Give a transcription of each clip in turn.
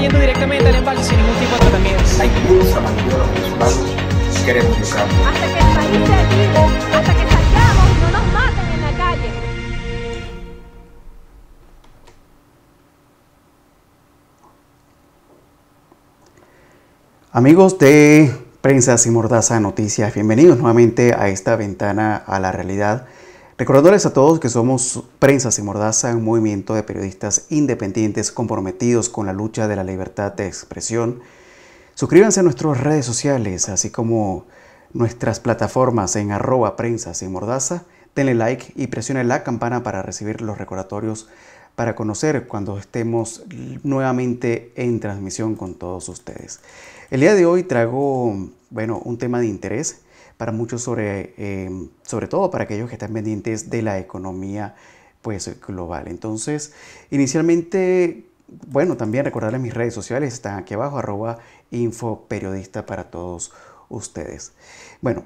yendo directamente al embalse sin ningún tipo de tratamiento. La inmensa mayoría de los venezolanos queremos un cambio. Hasta que el país sea libre, hasta que salgamos, no nos maten en la calle. Amigos de Prensa Sin Mordaza Noticias, bienvenidos nuevamente a esta ventana a la realidad. Recordándoles a todos que somos Prensa Sin Mordaza, un movimiento de periodistas independientes comprometidos con la lucha de la libertad de expresión. Suscríbanse a nuestras redes sociales, así como nuestras plataformas en @Prensa Sin Mordaza. Denle like y presionen la campana para recibir los recordatorios para conocer cuando estemos nuevamente en transmisión con todos ustedes. El día de hoy traigo, un tema de interés para muchos, sobre todo para aquellos que están pendientes de la economía global. Entonces, inicialmente, también recordarles mis redes sociales, están aquí abajo, @infoperiodista para todos ustedes.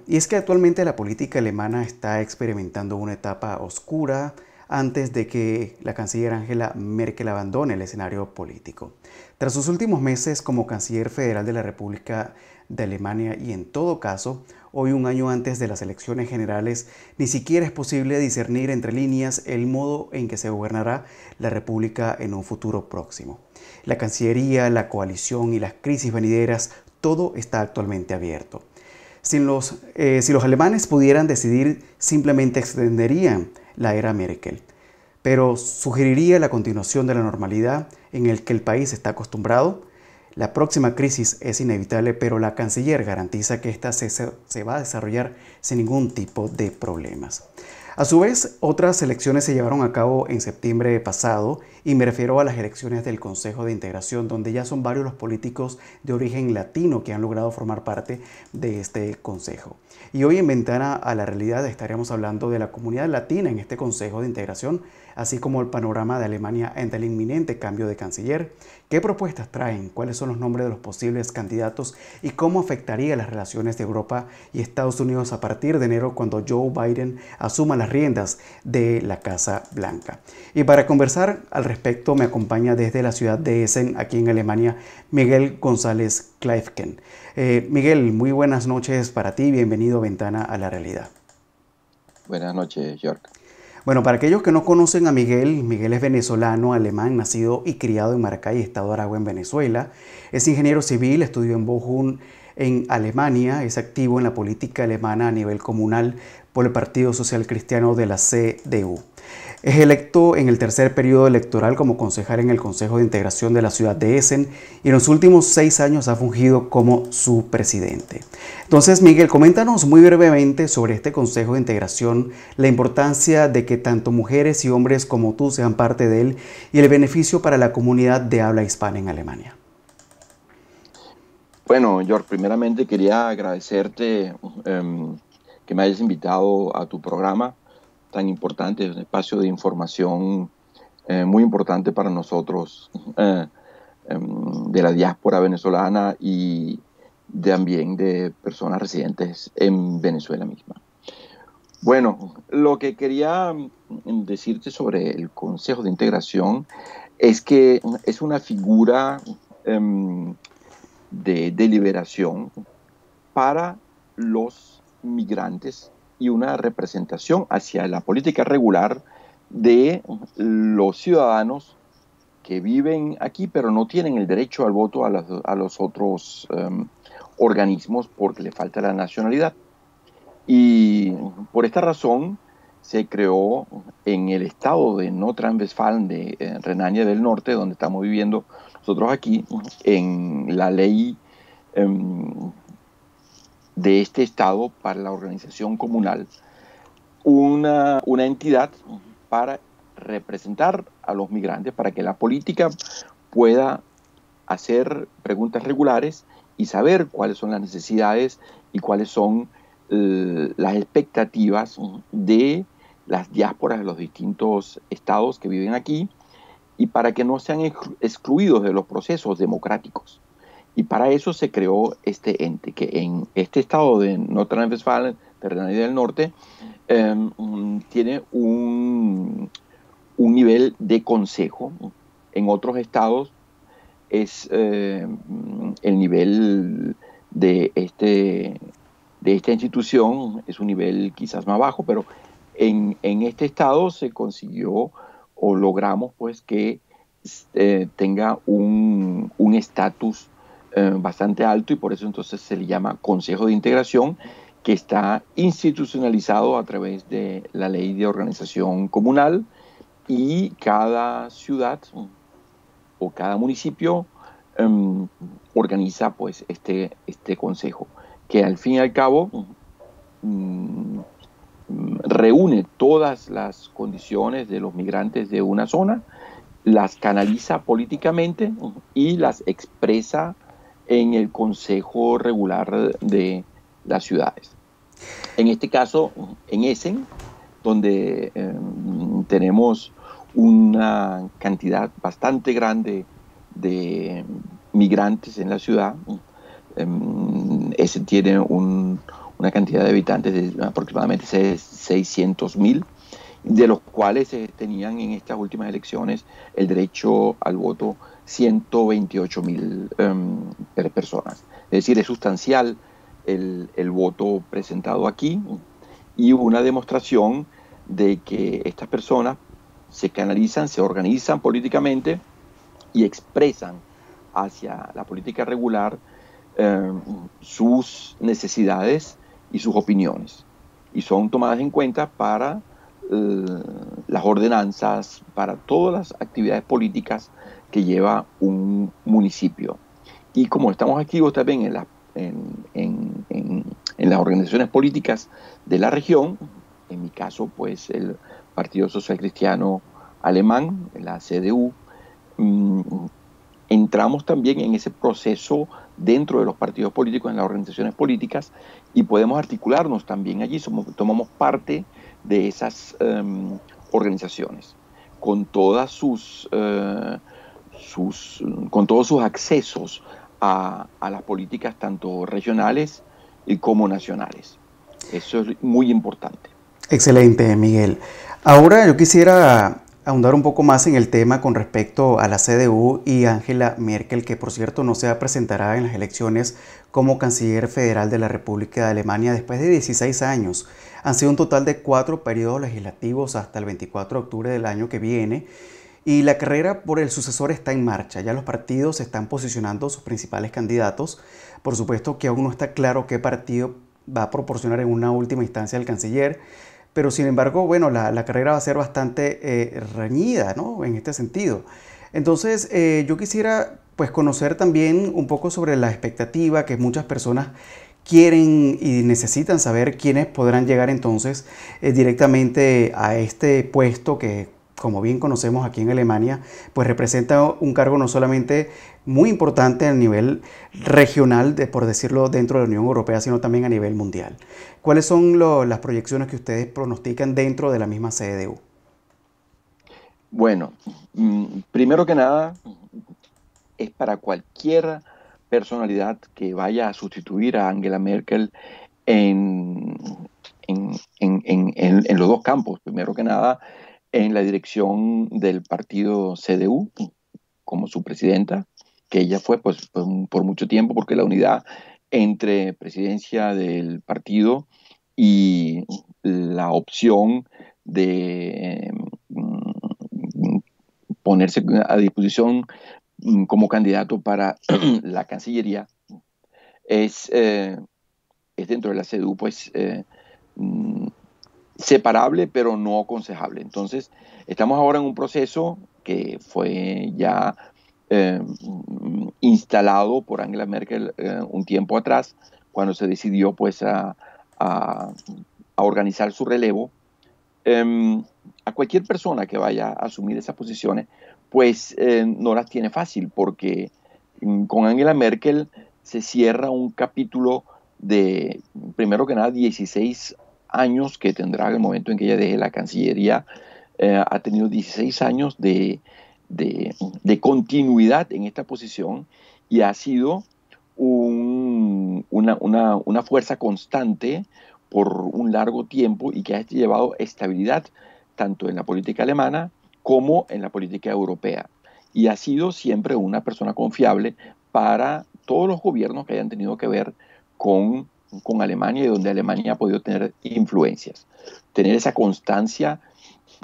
Y es que actualmente la política alemana está experimentando una etapa oscura antes de que la canciller Angela Merkel abandone el escenario político. Tras sus últimos meses como canciller federal de la República de Alemania y en todo caso, hoy un año antes de las elecciones generales, ni siquiera es posible discernir entre líneas el modo en que se gobernará la República en un futuro próximo. La Cancillería, la coalición y las crisis venideras, todo está actualmente abierto. Si los alemanes pudieran decidir, simplemente extenderían la era Merkel, pero sugeriría la continuación de la normalidad en el que el país está acostumbrado. La próxima crisis es inevitable, pero la canciller garantiza que esta se va a desarrollar sin ningún tipo de problemas. A su vez, otras elecciones se llevaron a cabo en septiembre pasado y me refiero a las elecciones del Consejo de Integración, donde ya son varios los políticos de origen latino que han logrado formar parte de este consejo. Y hoy en Ventana a la Realidad estaremos hablando de la comunidad latina en este Consejo de Integración, así como el panorama de Alemania ante el inminente cambio de canciller, qué propuestas traen, cuáles son los nombres de los posibles candidatos y cómo afectaría las relaciones de Europa y Estados Unidos a partir de enero cuando Joe Biden asuma las riendas de la Casa Blanca. Y para conversar al respecto me acompaña desde la ciudad de Essen, aquí en Alemania, Miguel González Kleifken. Miguel, muy buenas noches para ti, bienvenido a Ventana a la Realidad. Buenas noches, York. Para aquellos que no conocen a Miguel, Miguel es venezolano, alemán, nacido y criado en Maracay, estado de Aragua, en Venezuela. Es ingeniero civil, estudió en Bochum, en Alemania. Es activo en la política alemana a nivel comunal por el Partido Social Cristiano de la CDU. Es electo en el tercer periodo electoral como concejal en el Consejo de Integración de la ciudad de Essen y en los últimos 6 años ha fungido como su presidente. Entonces, Miguel, coméntanos muy brevemente sobre este Consejo de Integración, la importancia de que tanto mujeres y hombres como tú sean parte de él y el beneficio para la comunidad de habla hispana en Alemania. Bueno, George, primeramente quería agradecerte que me hayas invitado a tu programa tan importante, un espacio de información muy importante para nosotros de la diáspora venezolana y también de personas residentes en Venezuela misma. Bueno, lo que quería decirte sobre el Consejo de Integración es que es una figura de deliberación para los migrantes y una representación hacia la política regular de los ciudadanos que viven aquí pero no tienen el derecho al voto a los otros organismos porque le falta la nacionalidad. Y por esta razón se creó en el estado de Nordrhein-Westfalen, de Renania del Norte, donde estamos viviendo nosotros aquí, en la ley de este estado para la organización comunal, una entidad para representar a los migrantes, para que la política pueda hacer preguntas regulares y saber cuáles son las necesidades y cuáles son las expectativas de las diásporas de los distintos estados que viven aquí y para que no sean excluidos de los procesos democráticos. Y para eso se creó este ente, que en este estado de Nordrhein-Westfalen, de Renania del Norte, tiene un nivel de consejo. En otros estados es el nivel de esta institución, es un nivel quizás más bajo, pero en este estado se consiguió o logramos pues que tenga un estatus bastante alto, y por eso entonces se le llama Consejo de Integración, que está institucionalizado a través de la Ley de Organización Comunal, y cada ciudad o cada municipio organiza pues este consejo, que al fin y al cabo reúne todas las condiciones de los migrantes de una zona, las canaliza políticamente y las expresa en el Consejo Regular de las ciudades. En este caso, en Essen, donde tenemos una cantidad bastante grande de migrantes en la ciudad, Essen tiene una cantidad de habitantes de aproximadamente 600.000, de los cuales tenían en estas últimas elecciones el derecho al voto 128.000 personas. Es decir, es sustancial el voto presentado aquí, y una demostración de que estas personas se canalizan, se organizan políticamente y expresan hacia la política regular sus necesidades y sus opiniones, y son tomadas en cuenta para las ordenanzas, para todas las actividades políticas que lleva un municipio. Y como estamos aquí también en las organizaciones políticas de la región, en mi caso pues el Partido Social Cristiano Alemán, la CDU, entramos también en ese proceso dentro de los partidos políticos, en las organizaciones políticas, y podemos articularnos también allí, tomamos parte de esas organizaciones, con todas con todos sus accesos a las políticas tanto regionales como nacionales. Eso es muy importante. Excelente, Miguel. Ahora yo quisiera ahondar un poco más en el tema con respecto a la CDU y Angela Merkel, que por cierto no se presentará en las elecciones como canciller federal de la República de Alemania después de 16 años. Han sido un total de 4 periodos legislativos hasta el 24 de octubre del año que viene, y la carrera por el sucesor está en marcha. Ya los partidos están posicionando sus principales candidatos. Por supuesto que aún no está claro qué partido va a proporcionar en una última instancia al canciller, pero sin embargo, bueno, la carrera va a ser bastante reñida, ¿no? En este sentido. Entonces, yo quisiera pues conocer también un poco sobre la expectativa que muchas personas quieren y necesitan saber quiénes podrán llegar entonces directamente a este puesto que, como bien conocemos aquí en Alemania, pues representa un cargo no solamente muy importante a nivel regional, por decirlo, dentro de la Unión Europea, sino también a nivel mundial. ¿Cuáles son las proyecciones que ustedes pronostican dentro de la misma CDU? Bueno, primero que nada, es para cualquier personalidad que vaya a sustituir a Angela Merkel en los dos campos. Primero que nada, en la dirección del partido CDU, como su presidenta, que ella fue pues, por mucho tiempo, porque la unidad entre presidencia del partido y la opción de ponerse a disposición como candidato para la Cancillería es dentro de la CDU pues separable pero no aconsejable. Entonces estamos ahora en un proceso que fue ya instalado por Angela Merkel un tiempo atrás, cuando se decidió pues a organizar su relevo. A cualquier persona que vaya a asumir esas posiciones pues no las tiene fácil, porque con Angela Merkel se cierra un capítulo de, primero que nada, 16 años que tendrá el momento en que ella deje la Cancillería. Ha tenido 16 años de continuidad en esta posición, y ha sido una fuerza constante por un largo tiempo, y que ha llevado estabilidad tanto en la política alemana como en la política europea. y ha sido siempre una persona confiable para todos los gobiernos que hayan tenido que ver con Alemania y donde Alemania ha podido tener influencias. Tener esa constancia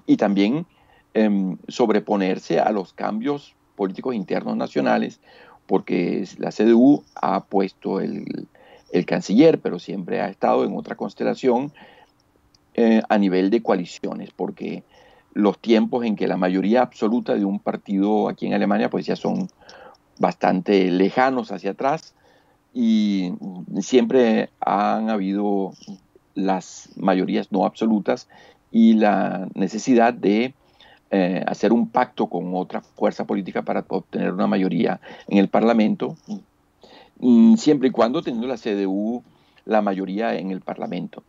y también sobreponerse a los cambios políticos internos nacionales, porque la CDU ha puesto el canciller, pero siempre ha estado en otra constelación a nivel de coaliciones, porque los tiempos en que la mayoría absoluta de un partido aquí en Alemania pues ya son bastante lejanos hacia atrás, y siempre han habido las mayorías no absolutas y la necesidad de hacer un pacto con otra fuerza política para obtener una mayoría en el Parlamento, siempre y cuando teniendo la CDU la mayoría en el Parlamento.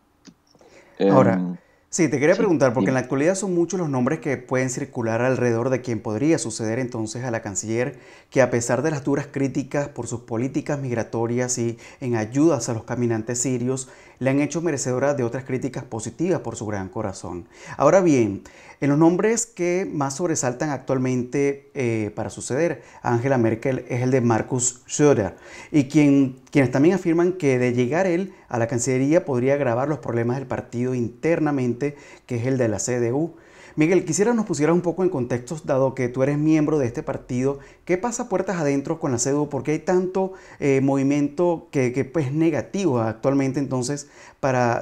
Ahora, sí, te quería Sí, preguntar, porque en dime. la actualidad son muchos los nombres que pueden circular alrededor de quien podría suceder entonces a la canciller, que a pesar de las duras críticas por sus políticas migratorias y en ayudas a los caminantes sirios, le han hecho merecedora de otras críticas positivas por su gran corazón. Ahora bien, en los nombres que más sobresaltan actualmente para suceder a Angela Merkel es el de Markus Söder, y quienes también afirman que de llegar él a la Cancillería podría agravar los problemas del partido internamente, que es el de la CDU. Miguel, quisiera nos pusieras un poco en contexto, dado que tú eres miembro de este partido. ¿Qué pasa puertas adentro con la CDU? ¿Por qué hay tanto movimiento que pues, negativo actualmente entonces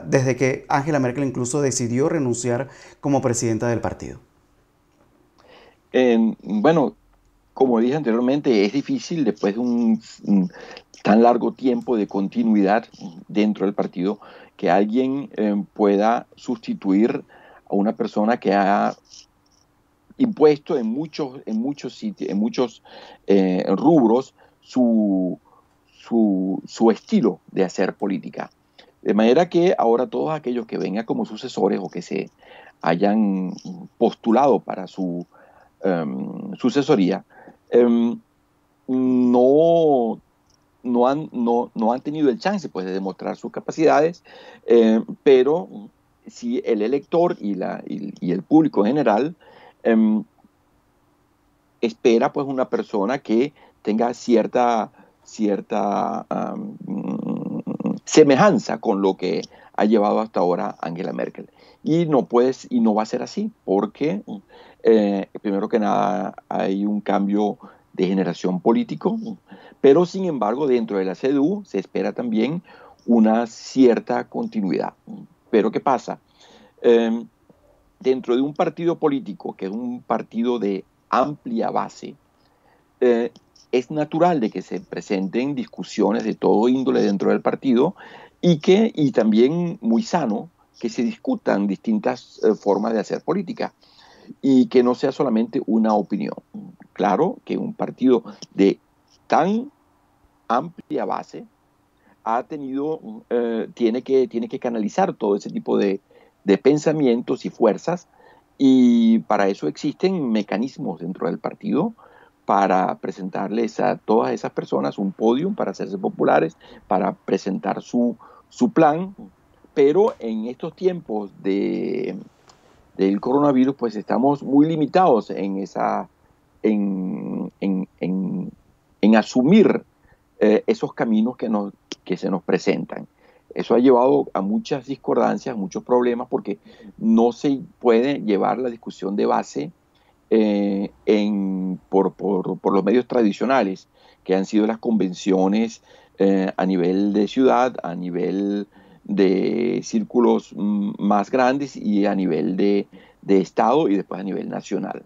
desde que Angela Merkel incluso decidió renunciar como presidenta del partido? Bueno, como dije anteriormente, es difícil después de un tan largo tiempo de continuidad dentro del partido que alguien pueda sustituir a una persona que ha impuesto en muchos sitios, en muchos rubros su estilo de hacer política. De manera que ahora todos aquellos que vengan como sucesores o que se hayan postulado para su sucesoría, no, no han tenido el chance pues, de demostrar sus capacidades, pero sí el elector y el público en general espera pues, una persona que tenga cierta semejanza con lo que ha llevado hasta ahora Angela Merkel. Y no va a ser así, porque primero que nada hay un cambio de generación político, pero sin embargo dentro de la CDU se espera también una cierta continuidad. Pero ¿qué pasa? Dentro de un partido político que es un partido de amplia base, es natural de que se presenten discusiones de todo índole dentro del partido y también muy sano que se discutan distintas formas de hacer política y que no sea solamente una opinión. Claro que un partido de tan amplia base tiene que canalizar todo ese tipo de pensamientos y fuerzas, y para eso existen mecanismos dentro del partido para presentarles a todas esas personas un podium, para hacerse populares, para presentar su plan, pero en estos tiempos del coronavirus pues estamos muy limitados en asumir esos caminos que se nos presentan. Eso ha llevado a muchas discordancias, muchos problemas, porque no se puede llevar la discusión de base por los medios tradicionales, que han sido las convenciones a nivel de ciudad, a nivel de círculos más grandes y a nivel de Estado y después a nivel nacional.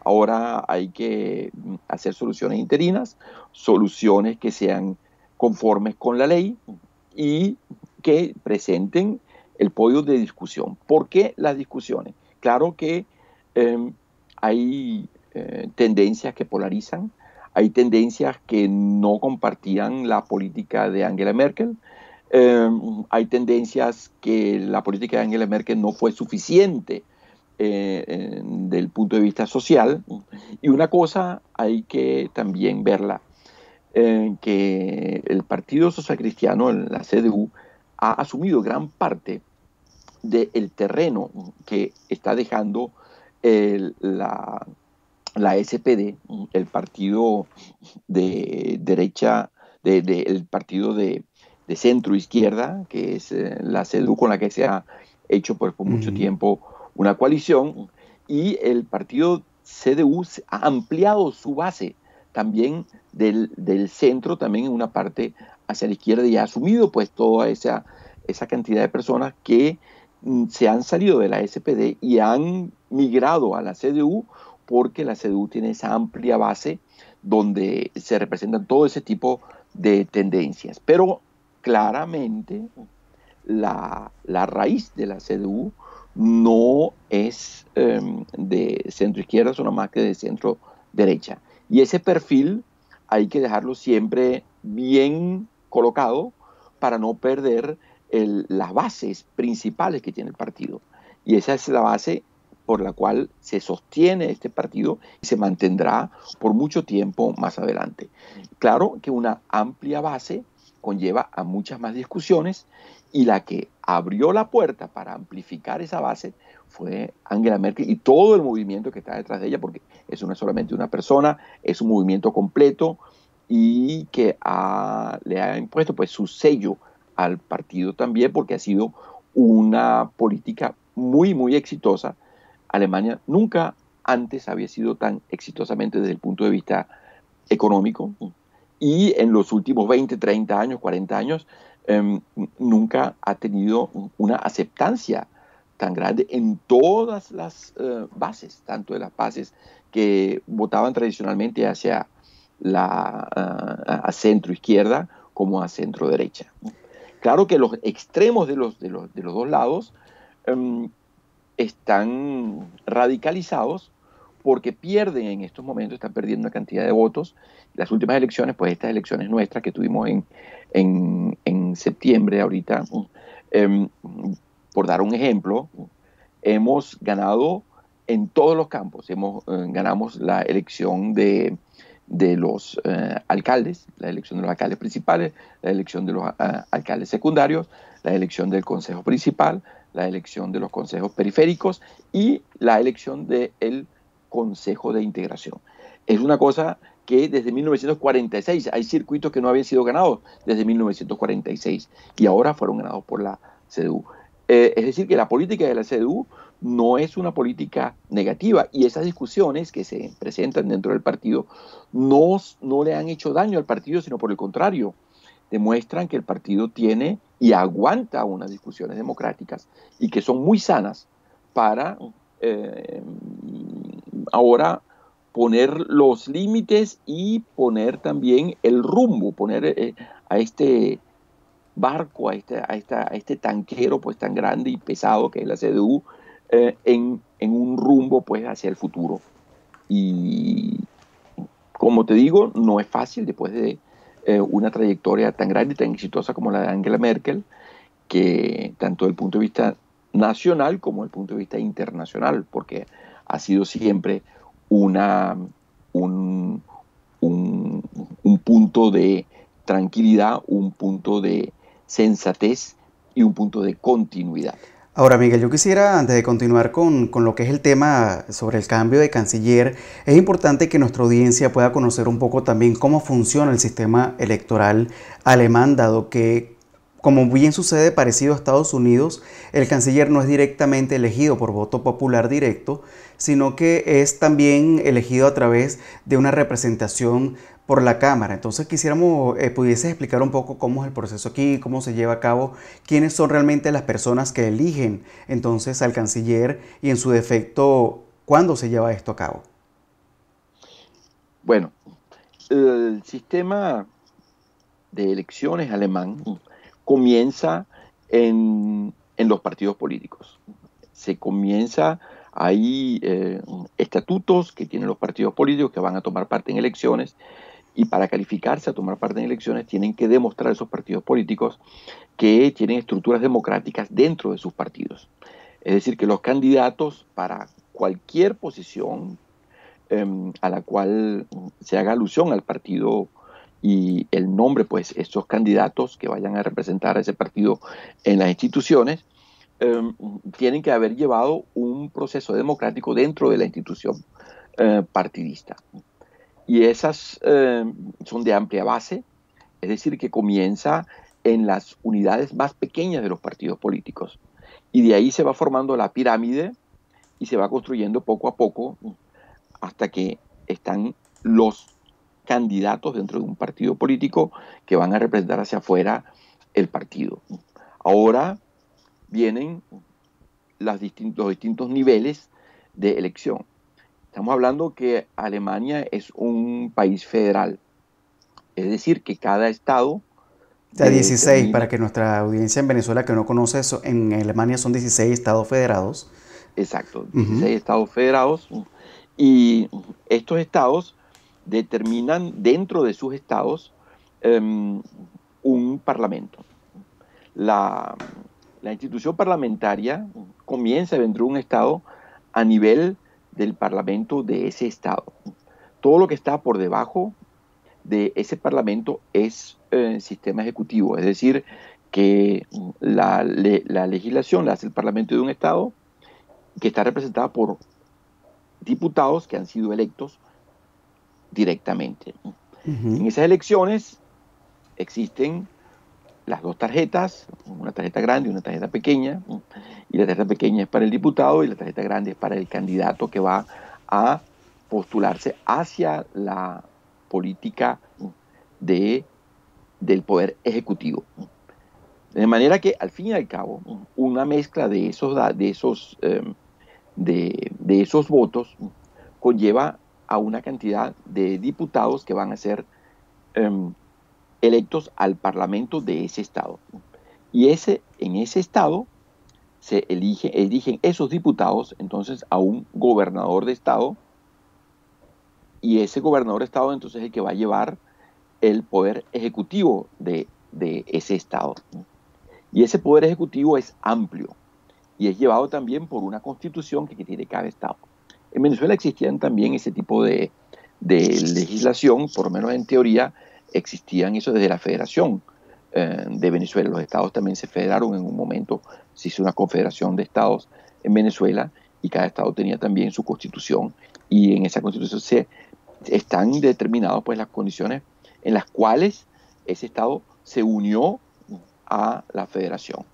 Ahora hay que hacer soluciones interinas, soluciones que sean conformes con la ley y que presenten el podio de discusión. ¿Por qué las discusiones? Claro que hay tendencias que polarizan, hay tendencias que no compartían la política de Angela Merkel, hay tendencias que la política de Angela Merkel no fue suficiente del punto de vista social, y una cosa hay que también verla, que el Partido Social Cristiano, la CDU, ha asumido gran parte del terreno que está dejando la SPD, el partido de derecha, el partido de centro izquierda, que es la CDU, con la que se ha hecho por mucho tiempo una coalición, y el partido CDU ha ampliado su base también del centro, también en una parte hacia la izquierda, y ha asumido pues toda esa cantidad de personas que se han salido de la SPD y han migrado a la CDU, porque la CDU tiene esa amplia base donde se representan todo ese tipo de tendencias. Pero claramente la raíz de la CDU no es de centro izquierda, sino más que de centro derecha. Y ese perfil hay que dejarlo siempre bien colocado para no perder las bases principales que tiene el partido. Y esa es la base por la cual se sostiene este partido y se mantendrá por mucho tiempo más adelante. Claro que una amplia base conlleva a muchas más discusiones, y la que abrió la puerta para amplificar esa base fue Angela Merkel y todo el movimiento que está detrás de ella, porque eso no es solamente una persona, es un movimiento completo y que le ha impuesto pues su sello al partido también, porque ha sido una política muy, muy exitosa. Alemania nunca antes había sido tan exitosamente desde el punto de vista económico, y en los últimos 20, 30 años, 40 años, nunca ha tenido una aceptancia tan grande en todas las bases, tanto de las bases que votaban tradicionalmente hacia a centro izquierda como a centro derecha. Claro que los extremos de los dos lados están radicalizados, porque pierden en estos momentos, están perdiendo una cantidad de votos. Las últimas elecciones, pues estas elecciones nuestras que tuvimos en septiembre ahorita, por dar un ejemplo, hemos ganado en todos los campos. Ganamos la elección de los alcaldes, la elección de los alcaldes principales, la elección de los alcaldes secundarios, la elección del consejo principal, la elección de los consejos periféricos y la elección del Consejo de Integración. Es una cosa que desde 1946, hay circuitos que no habían sido ganados desde 1946 y ahora fueron ganados por la CDU. Es decir, que la política de la CDU no es una política negativa, y esas discusiones que se presentan dentro del partido no le han hecho daño al partido, sino por el contrario, demuestran que el partido tiene y aguanta unas discusiones democráticas y que son muy sanas para ahora poner los límites y poner también el rumbo, poner a este barco, a este tanquero pues tan grande y pesado que es la CDU, en un rumbo pues hacia el futuro. Y como te digo, no es fácil después de una trayectoria tan grande y tan exitosa como la de Angela Merkel, que tanto desde el punto de vista nacional como desde el punto de vista internacional, porque ha sido siempre un punto de tranquilidad, un punto de sensatez y un punto de continuidad. Ahora, Miguel, yo quisiera, antes de continuar con lo que es el tema sobre el cambio de canciller, es importante que nuestra audiencia pueda conocer un poco también cómo funciona el sistema electoral alemán, dado que, como bien sucede parecido a Estados Unidos, el canciller no es directamente elegido por voto popular directo, sino que es también elegido a través de una representación por la Cámara. Entonces quisiéramos, pudieses explicar un poco cómo es el proceso aquí, cómo se lleva a cabo, quiénes son realmente las personas que eligen entonces al canciller y, en su defecto, cuándo se lleva esto a cabo. Bueno, el sistema de elecciones alemán comienza en los partidos políticos. Hay estatutos que tienen los partidos políticos que van a tomar parte en elecciones, y para calificarse a tomar parte en elecciones tienen que demostrar esos partidos políticos que tienen estructuras democráticas dentro de sus partidos. Es decir, que los candidatos para cualquier posición a la cual se haga alusión al partido y el nombre, pues esos candidatos que vayan a representar a ese partido en las instituciones, tienen que haber llevado un proceso democrático dentro de la institución. partidista. Y esas son de amplia base, es decir, que comienza en las unidades más pequeñas de los partidos políticos. Y de ahí se va formando la pirámide y se va construyendo poco a poco hasta que están los candidatos dentro de un partido político que van a representar hacia afuera el partido. Ahora vienen los distintos niveles de elección. Estamos hablando que Alemania es un país federal, es decir, que cada estado... Ya 16, para que nuestra audiencia en Venezuela que no conoce eso, en Alemania son 16 estados federados. Exacto, 16 estados federados, y estos estados determinan dentro de sus estados un parlamento. La institución parlamentaria comienza dentro de un estado a nivel del parlamento de ese estado. Todo lo que está por debajo de ese parlamento es sistema ejecutivo, es decir, que la legislación la hace el parlamento de un estado que está representada por diputados que han sido electos directamente. En esas elecciones existen las dos tarjetas, una tarjeta grande y una tarjeta pequeña, y la tarjeta pequeña es para el diputado y la tarjeta grande es para el candidato que va a postularse hacia la política del poder ejecutivo. De manera que, al fin y al cabo, una mezcla de esos votos conlleva a una cantidad de diputados que van a ser electos al parlamento de ese estado. Y en ese estado se eligen esos diputados entonces a un gobernador de estado, y ese gobernador de estado entonces es el que va a llevar el poder ejecutivo de ese estado. Y ese poder ejecutivo es amplio y es llevado también por una constitución que tiene cada estado. En Venezuela existían también ese tipo de legislación, por lo menos en teoría existían eso desde la Federación de Venezuela. Los estados también se federaron en un momento, se hizo una confederación de estados en Venezuela y cada estado tenía también su constitución, y en esa constitución están determinadas pues las condiciones en las cuales ese estado se unió a la federación.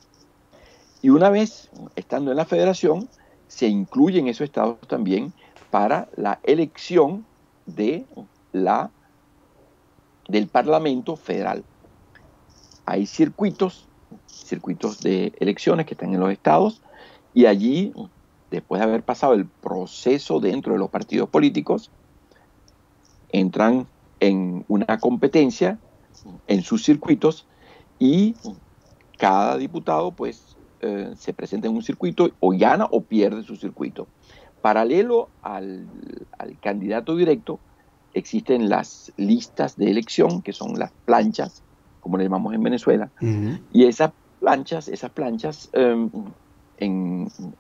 Y una vez estando en la federación, se incluyen esos estados también para la elección del Parlamento Federal. Hay circuitos de elecciones que están en los estados, y allí, después de haber pasado el proceso dentro de los partidos políticos, entran en una competencia en sus circuitos, y cada diputado pues se presenta en un circuito, o gana o pierde su circuito. Paralelo al candidato directo, existen las listas de elección, que son las planchas, como le llamamos en Venezuela, y esas planchas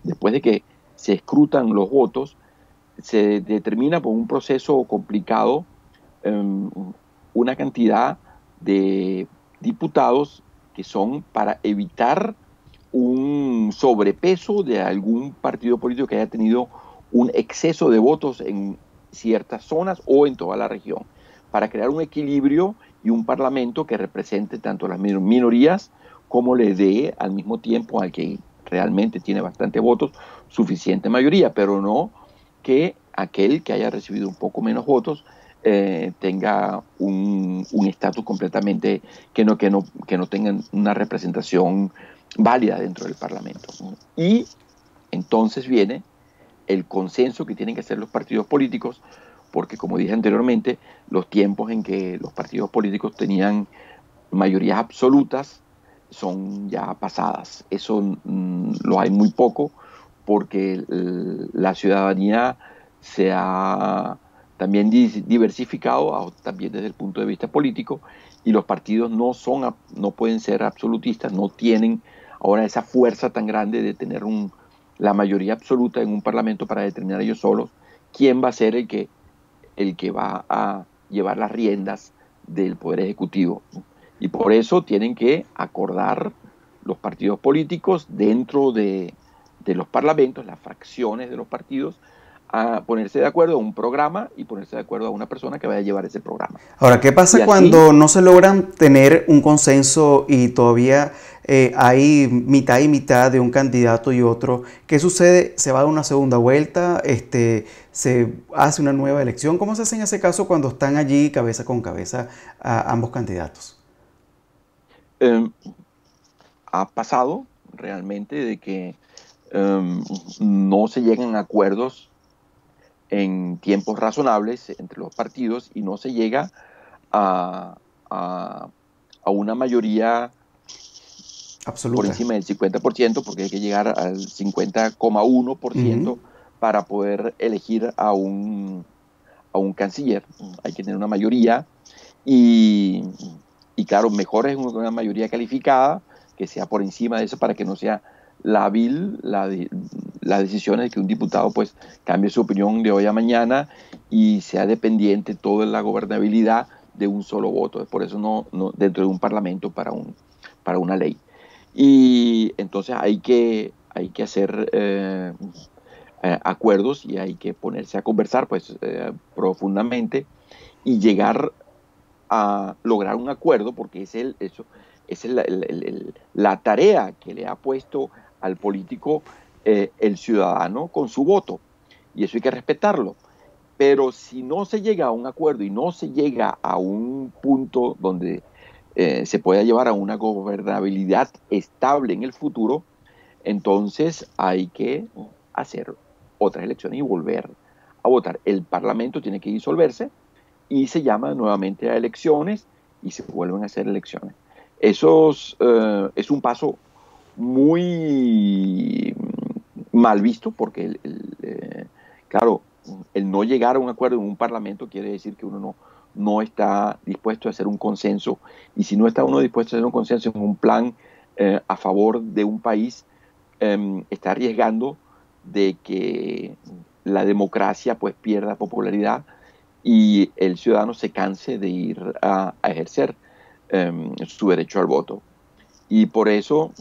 después de que se escrutan los votos, se determina por un proceso complicado una cantidad de diputados que son para evitar un sobrepeso de algún partido político que haya tenido un exceso de votos en ciertas zonas o en toda la región, para crear un equilibrio y un parlamento que represente tanto las minorías como le dé al mismo tiempo al que realmente tiene bastante votos suficiente mayoría, pero no que aquel que haya recibido un poco menos votos tenga un estatus completamente que no tengan una representación válida dentro del Parlamento. Y entonces viene el consenso que tienen que hacer los partidos políticos, porque como dije anteriormente, los tiempos en que los partidos políticos tenían mayorías absolutas son ya pasadas. Eso lo hay muy poco, porque la ciudadanía se ha también diversificado también desde el punto de vista político, y los partidos no pueden ser absolutistas, no tienen ahora esa fuerza tan grande de tener la mayoría absoluta en un parlamento para determinar ellos solos quién va a ser el que va a llevar las riendas del poder ejecutivo. Y por eso tienen que acordar los partidos políticos dentro de los parlamentos, las fracciones de los partidos, a ponerse de acuerdo a un programa y ponerse de acuerdo a una persona que vaya a llevar ese programa. Ahora, ¿qué pasa cuando no se logran tener un consenso y todavía hay mitad y mitad de un candidato y otro? ¿Qué sucede? ¿Se va a una segunda vuelta? ¿Se hace una nueva elección? ¿Cómo se hace en ese caso cuando están allí cabeza con cabeza ambos candidatos? Ha pasado realmente de que no se llegan a acuerdos en tiempos razonables entre los partidos y no se llega a, a una mayoría absoluta por encima del 50%, porque hay que llegar al 50,1% para poder elegir a un canciller. Hay que tener una mayoría y claro, mejor es una mayoría calificada que sea por encima de eso para que no sea lábil las decisiones de que un diputado pues cambie su opinión de hoy a mañana y sea dependiente toda la gobernabilidad de un solo voto. Por eso no dentro de un parlamento para una ley. Y entonces hay que hacer acuerdos y hay que ponerse a conversar pues profundamente y llegar a lograr un acuerdo, porque esa es la tarea que le ha puesto al político el ciudadano con su voto, y eso hay que respetarlo. Pero si no se llega a un acuerdo y no se llega a un punto donde se pueda llevar a una gobernabilidad estable en el futuro, entonces hay que hacer otras elecciones y volver a votar. El Parlamento tiene que disolverse y se llama nuevamente a elecciones y se vuelven a hacer elecciones. Eso es un paso muy mal visto porque, claro, el no llegar a un acuerdo en un parlamento quiere decir que uno no está dispuesto a hacer un consenso, y si no está uno dispuesto a hacer un consenso en un plan a favor de un país, está arriesgando de que la democracia pues pierda popularidad y el ciudadano se canse de ir a ejercer su derecho al voto. Y por eso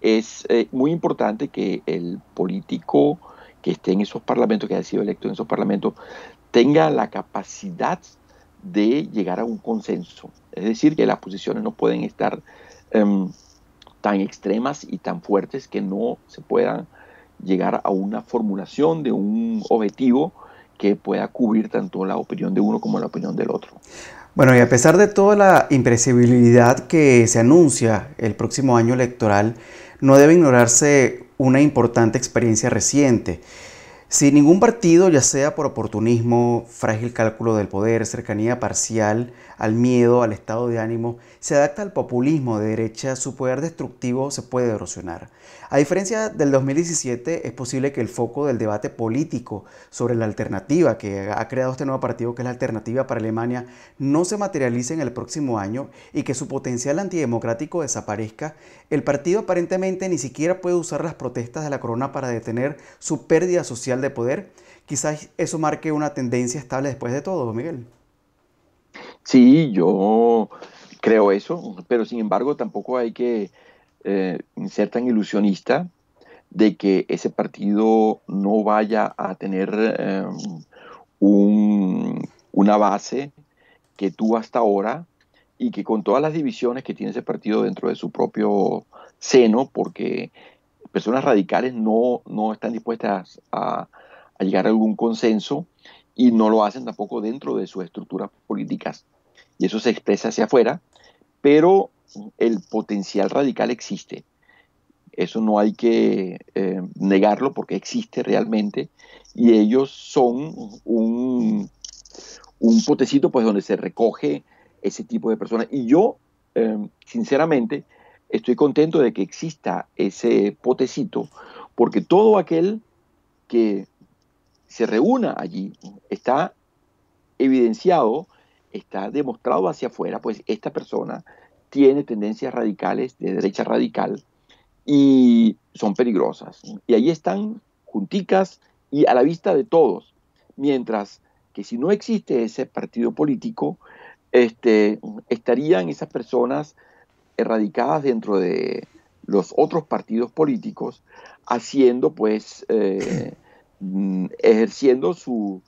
es muy importante que el político que esté en esos parlamentos, que haya sido electo en esos parlamentos, tenga la capacidad de llegar a un consenso. Es decir, que las posiciones no pueden estar tan extremas y tan fuertes que no se puedan llegar a una formulación de un objetivo que pueda cubrir tanto la opinión de uno como la opinión del otro. Bueno, y a pesar de toda la imprevisibilidad que se anuncia el próximo año electoral, no debe ignorarse una importante experiencia reciente. Si ningún partido, ya sea por oportunismo, frágil cálculo del poder, cercanía parcial al miedo, al estado de ánimo, se adapta al populismo de derecha, su poder destructivo se puede erosionar. A diferencia del 2017, es posible que el foco del debate político sobre la alternativa que ha creado este nuevo partido, que es la Alternativa para Alemania, no se materialice en el próximo año y que su potencial antidemocrático desaparezca. El partido aparentemente ni siquiera puede usar las protestas de la corona para detener su pérdida social de poder. Quizás eso marque una tendencia estable después de todo, Miguel. Sí, yo creo eso, pero sin embargo tampoco hay que ser tan ilusionista de que ese partido no vaya a tener una base que tuvo hasta ahora, y que con todas las divisiones que tiene ese partido dentro de su propio seno, porque personas radicales no están dispuestas a llegar a algún consenso y no lo hacen tampoco dentro de sus estructuras políticas, y eso se expresa hacia afuera, pero el potencial radical existe. Eso no hay que negarlo porque existe realmente, y ellos son un potecito pues donde se recoge ese tipo de personas. Y yo, sinceramente, estoy contento de que exista ese potecito, porque todo aquel que se reúna allí está evidenciado, está demostrado hacia afuera, pues esta persona tiene tendencias radicales, de derecha radical, y son peligrosas. Y ahí están junticas y a la vista de todos. Mientras que si no existe ese partido político, estarían esas personas erradicadas dentro de los otros partidos políticos, haciendo pues ejerciendo sus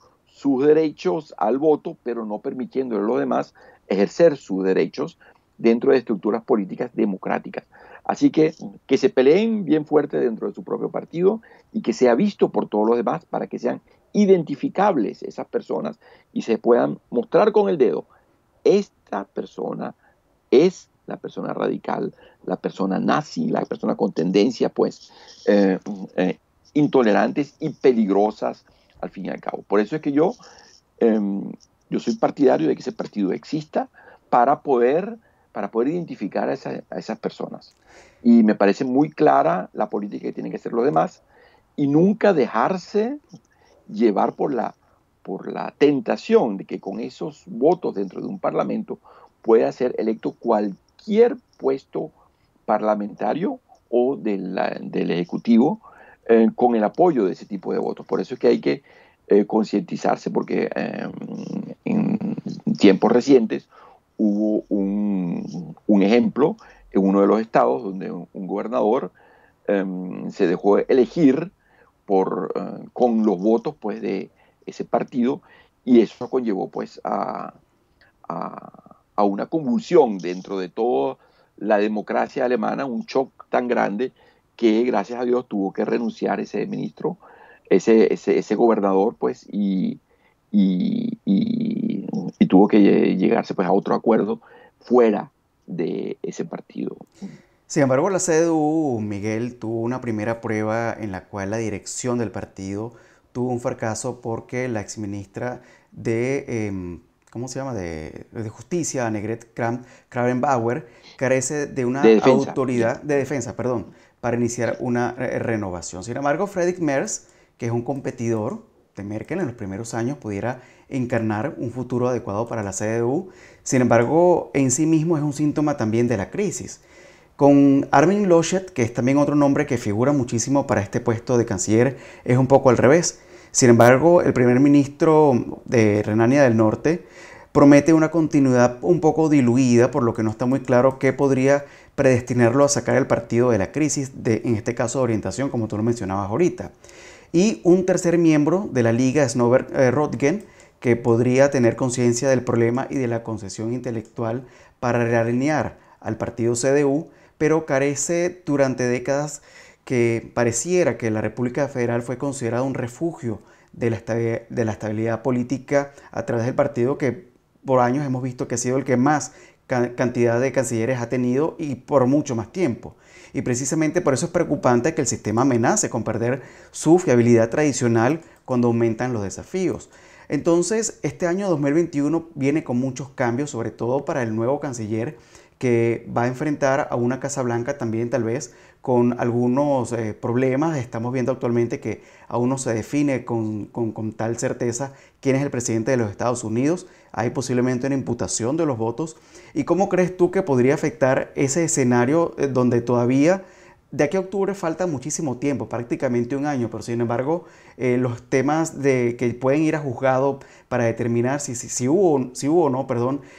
derechos al voto, pero no permitiéndole a los demás ejercer sus derechos dentro de estructuras políticas democráticas. Así que se peleen bien fuerte dentro de su propio partido y que sea visto por todos los demás para que sean identificables esas personas y se puedan mostrar con el dedo. Esta persona es la persona radical, la persona nazi, la persona con tendencias pues intolerantes y peligrosas al fin y al cabo. Por eso es que yo soy partidario de que ese partido exista para poder identificar a esas personas. Y me parece muy clara la política que tienen que hacer los demás y nunca dejarse llevar por la tentación de que con esos votos dentro de un parlamento pueda ser electo cualquier puesto parlamentario o del Ejecutivo con el apoyo de ese tipo de votos. Por eso es que hay que concientizarse, porque en tiempos recientes hubo un ejemplo en uno de los estados donde un gobernador se dejó elegir con los votos pues, de ese partido, y eso conllevó pues, a una convulsión dentro de toda la democracia alemana, un shock tan grande que gracias a Dios tuvo que renunciar ese ministro, ese gobernador, pues, y tuvo que llegarse pues, a otro acuerdo fuera de ese partido. Sin embargo, la CDU, Miguel, tuvo una primera prueba en la cual la dirección del partido tuvo un fracaso porque la exministra de, ¿cómo se llama?, de Justicia, Annegret Kramp-Karrenbauer, carece de una autoridad de defensa, perdón, para iniciar una renovación. Sin embargo, Friedrich Merz, que es un competidor de Merkel en los primeros años, pudiera encarnar un futuro adecuado para la CDU. Sin embargo, en sí mismo es un síntoma también de la crisis. Con Armin Laschet, que es también otro nombre que figura muchísimo para este puesto de canciller, es un poco al revés. Sin embargo, el primer ministro de Renania del Norte promete una continuidad un poco diluida, por lo que no está muy claro qué podría predestinarlo a sacar el partido de la crisis, en este caso de orientación, como tú lo mencionabas ahorita. Y un tercer miembro de la Liga, Snobert Röttgen, que podría tener conciencia del problema y de la concesión intelectual para realinear al partido CDU, pero carece durante décadas que pareciera que la República Federal fue considerada un refugio de la estabilidad política a través del partido que por años hemos visto que ha sido el que más cantidad de cancilleres ha tenido y por mucho más tiempo. Y precisamente por eso es preocupante que el sistema amenace con perder su fiabilidad tradicional cuando aumentan los desafíos. Entonces, este año 2021 viene con muchos cambios, sobre todo para el nuevo canciller, que va a enfrentar a una Casa Blanca también tal vez con algunos problemas. Estamos viendo actualmente que aún no se define con tal certeza quién es el presidente de los Estados Unidos. Hay posiblemente una imputación de los votos. ¿Y cómo crees tú que podría afectar ese escenario donde todavía de aquí a octubre falta muchísimo tiempo, prácticamente un año, pero sin embargo los temas que pueden ir a juzgado para determinar si hubo o no,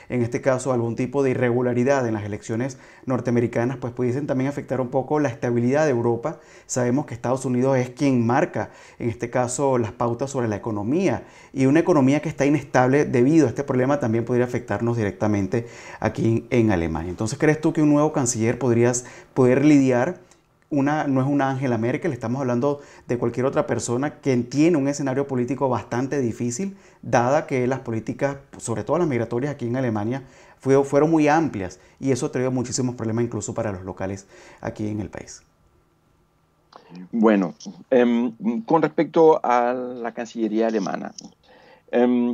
en este caso algún tipo de irregularidad en las elecciones norteamericanas, pues pudiesen también afectar un poco la estabilidad de Europa. Sabemos que Estados Unidos es quien marca, en este caso, las pautas sobre la economía, y una economía que está inestable debido a este problema también podría afectarnos directamente aquí en Alemania. Entonces, ¿crees tú que un nuevo canciller poder lidiar? No es una Angela Merkel, estamos hablando de cualquier otra persona que tiene un escenario político bastante difícil, dada que las políticas, sobre todo las migratorias aquí en Alemania, fueron muy amplias y eso trajo muchísimos problemas incluso para los locales aquí en el país. Bueno, con respecto a la Cancillería alemana,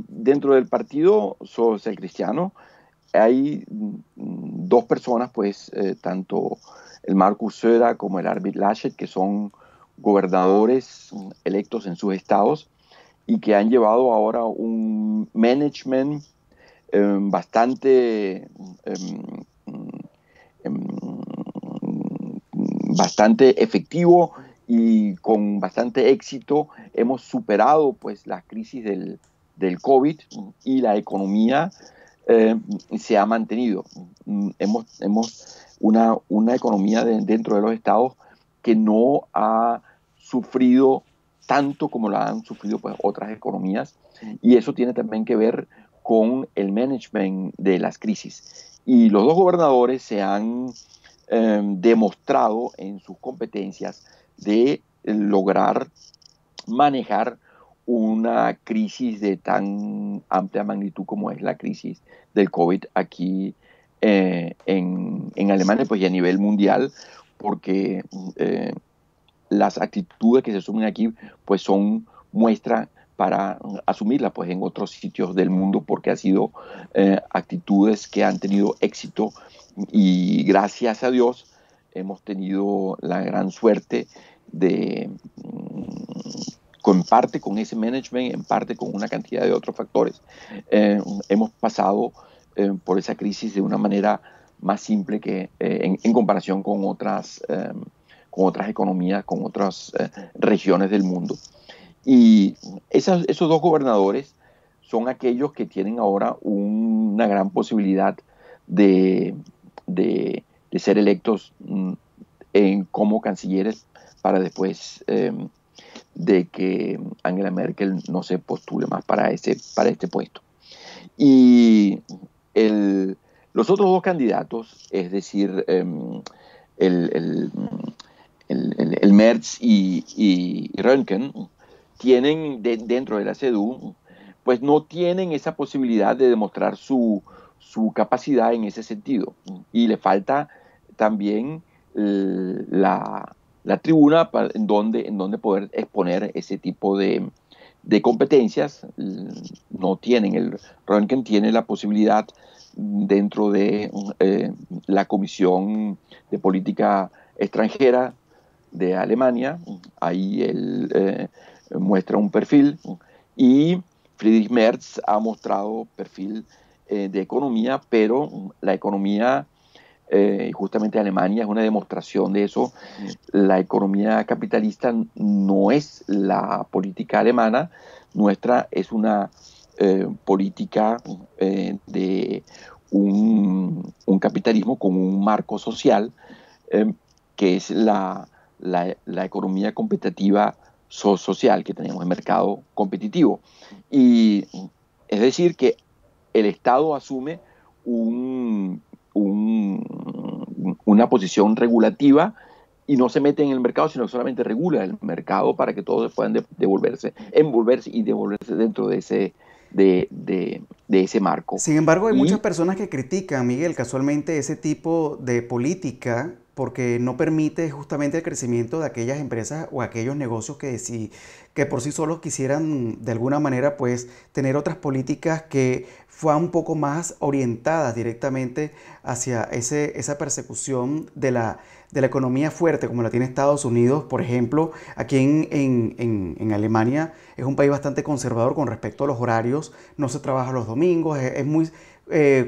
dentro del Partido Social Cristiano hay dos personas, pues, tanto el Markus Söder como el Armin Laschet, que son gobernadores electos en sus estados y que han llevado ahora un management bastante efectivo y con bastante éxito. Hemos superado pues la crisis del COVID y la economía se ha mantenido. Hemos una economía dentro de los estados que no ha sufrido tanto como la han sufrido pues, otras economías, y eso tiene también que ver con el management de las crisis. Y los dos gobernadores se han demostrado en sus competencias de lograr manejar una crisis de tan amplia magnitud como es la crisis del COVID aquí en Alemania, pues y a nivel mundial, porque las actitudes que se asumen aquí pues son muestra para asumirlas pues en otros sitios del mundo, porque han sido actitudes que han tenido éxito, y gracias a Dios hemos tenido la gran suerte de, en parte con ese management, en parte con una cantidad de otros factores, hemos pasado por esa crisis de una manera más simple que en comparación con otras economías, con otras regiones del mundo. Y esos dos gobernadores son aquellos que tienen ahora una gran posibilidad de ser electos como cancilleres para después de que Angela Merkel no se postule más para este puesto. Y los otros dos candidatos, es decir, el Merz y Röntgen, tienen dentro de la CDU, pues no tienen esa posibilidad de demostrar su capacidad en ese sentido. Y le falta también la tribuna en donde poder exponer ese tipo de competencias. No tienen. El Röntgen tiene la posibilidad dentro de la Comisión de Política Extranjera de Alemania. Ahí él muestra un perfil, y Friedrich Merz ha mostrado perfil de economía, pero la economía, justamente Alemania es una demostración de eso. La economía capitalista no es la política alemana, nuestra es una política de un capitalismo con un marco social, que es la economía competitiva social que tenemos, el mercado competitivo. Y es decir, que el Estado asume una posición regulativa y no se mete en el mercado, sino que solamente regula el mercado para que todos puedan envolverse y devolverse dentro de ese marco. Sin embargo, hay muchas personas que critican, Miguel, casualmente ese tipo de política, porque no permite justamente el crecimiento de aquellas empresas o aquellos negocios que por sí solos quisieran de alguna manera pues tener otras políticas que fueran un poco más orientadas directamente hacia esa persecución de la economía fuerte como la tiene Estados Unidos. Por ejemplo, aquí en Alemania es un país bastante conservador con respecto a los horarios, no se trabaja los domingos, es muy...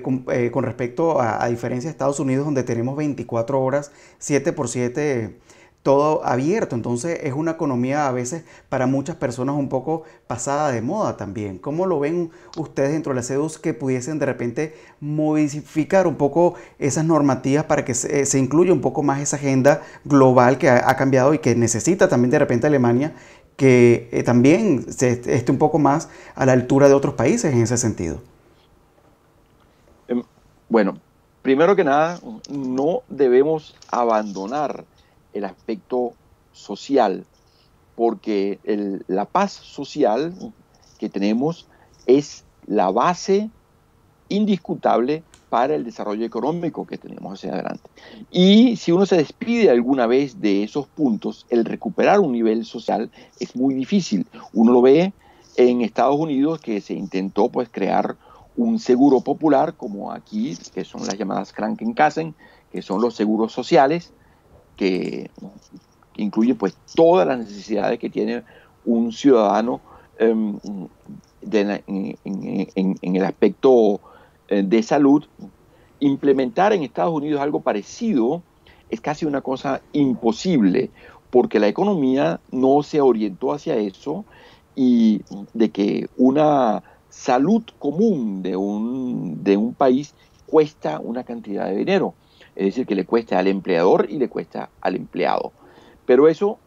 con respecto a diferencia de Estados Unidos, donde tenemos 24 horas, 7x7, todo abierto. Entonces es una economía a veces para muchas personas un poco pasada de moda también. ¿Cómo lo ven ustedes dentro de la CDU que pudiesen de repente modificar un poco esas normativas para que se incluya un poco más esa agenda global que ha cambiado y que necesita también de repente Alemania, que también esté un poco más a la altura de otros países en ese sentido? Bueno, primero que nada, no debemos abandonar el aspecto social, porque la paz social que tenemos es la base indiscutable para el desarrollo económico que tenemos hacia adelante. Y si uno se despide alguna vez de esos puntos, el recuperar un nivel social es muy difícil. Uno lo ve en Estados Unidos, que se intentó pues crear un seguro popular como aquí, que son las llamadas Krankenkassen, que son los seguros sociales, que incluyen pues todas las necesidades que tiene un ciudadano en el aspecto de salud. Implementar en Estados Unidos algo parecido es casi una cosa imposible, porque la economía no se orientó hacia eso, y de que una salud común de un país cuesta una cantidad de dinero, es decir, que le cuesta al empleador y le cuesta al empleado. Pero eso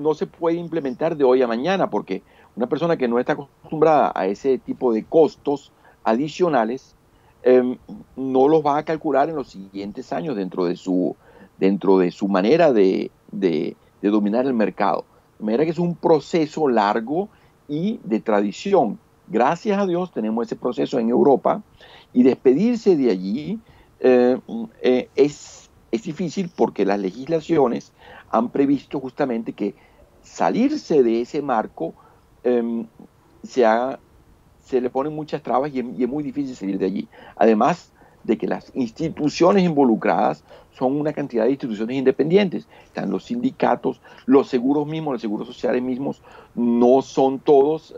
no se puede implementar de hoy a mañana, porque una persona que no está acostumbrada a ese tipo de costos adicionales no los va a calcular en los siguientes años dentro de su manera de dominar el mercado. De manera que es un proceso largo y de tradición. Gracias a Dios tenemos ese proceso en Europa, y despedirse de allí es difícil, porque las legislaciones han previsto justamente que salirse de ese marco se le ponen muchas trabas, y es muy difícil salir de allí. Además de que las instituciones involucradas son una cantidad de instituciones independientes. Están los sindicatos, los seguros mismos, los seguros sociales mismos, no son todos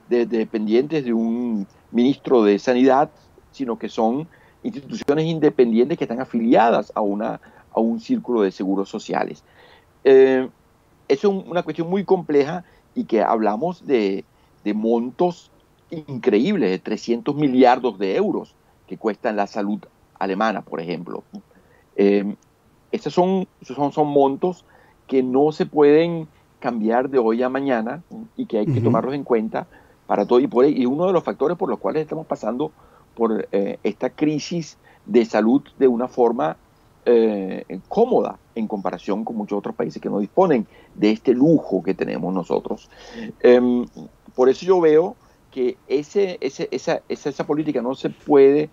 dependientes de un ministro de Sanidad, sino que son instituciones independientes que están afiliadas a un círculo de seguros sociales. Eso es una cuestión muy compleja, y que hablamos de montos increíbles, de 300 millardos de euros que cuesta la salud alemana, por ejemplo. Estos son montos que no se pueden cambiar de hoy a mañana, y que hay que tomarlos en cuenta para todo. Y uno de los factores por los cuales estamos pasando por esta crisis de salud de una forma cómoda en comparación con muchos otros países que no disponen de este lujo que tenemos nosotros. Por eso yo veo que esa política no se puede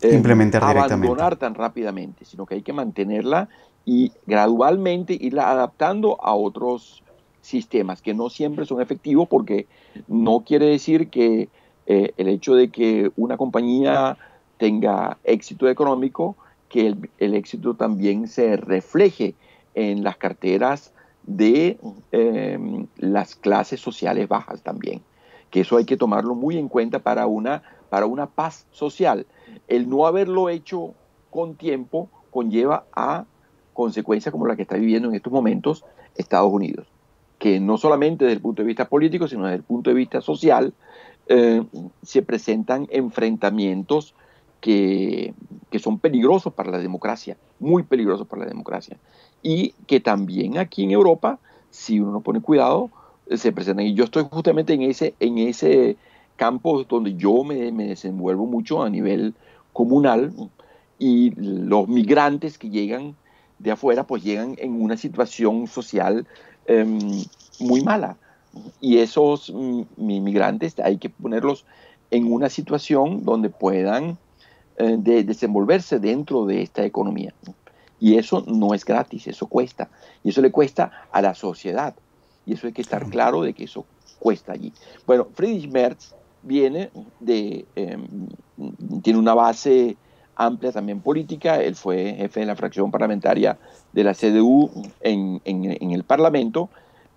implementar abandonar tan rápidamente, sino que hay que mantenerla y gradualmente irla adaptando a otros sistemas que no siempre son efectivos, porque no quiere decir que el hecho de que una compañía tenga éxito económico, que el éxito también se refleje en las carteras de las clases sociales bajas también, que eso hay que tomarlo muy en cuenta para una paz social. El no haberlo hecho con tiempo conlleva a consecuencias como la que está viviendo en estos momentos Estados Unidos, que no solamente desde el punto de vista político, sino desde el punto de vista social, se presentan enfrentamientos que son peligrosos para la democracia, muy peligrosos para la democracia, y que también aquí en Europa, si uno no pone cuidado, se presentan. Y yo estoy justamente en ese campo donde yo me desenvuelvo mucho a nivel comunal, y los migrantes que llegan de afuera pues llegan en una situación social muy mala, y esos migrantes hay que ponerlos en una situación donde puedan desenvolverse dentro de esta economía, y eso no es gratis, eso cuesta, y eso le cuesta a la sociedad, y eso hay que estar claro de que eso cuesta allí. Bueno, Friedrich Merz tiene una base amplia también política. Él fue jefe de la fracción parlamentaria de la CDU en el Parlamento,